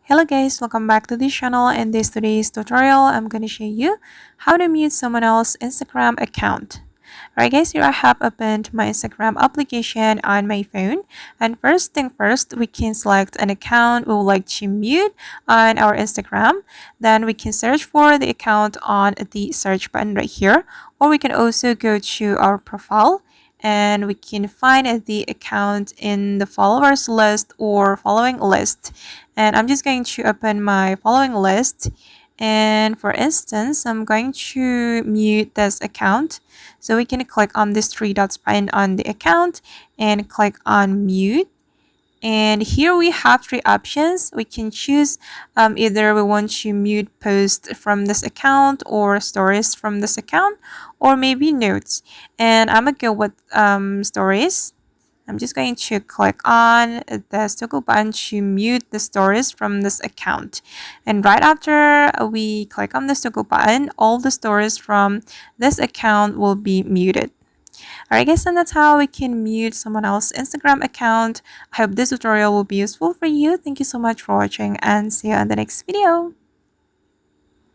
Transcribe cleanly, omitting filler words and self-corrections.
Hello guys, welcome back to this channel. In this today's tutorial, I'm going to show you how to mute someone else's Instagram account. Alright guys, here I have opened my Instagram application on my phone. And first thing first, we can select an account we would like to mute on our Instagram. Then we can search for the account on the search button right here. Or we can also go to our profile and we can find the account in the followers list or following list. And I'm just going to open my following list. And for instance, I'm going to mute this account. So we can click on this three dots button on the account and click on mute. And here we have three options. We can choose either we want to mute posts from this account or stories from this account or maybe notes. And I'm gonna go with stories. I'm just going to click on the toggle button to mute the stories from this account. And right after we click on the toggle button, all the stories from this account will be muted. Alright guys, and that's how we can mute someone else's Instagram account. I hope this tutorial will be useful for you. Thank you so much for watching and see you on the next video.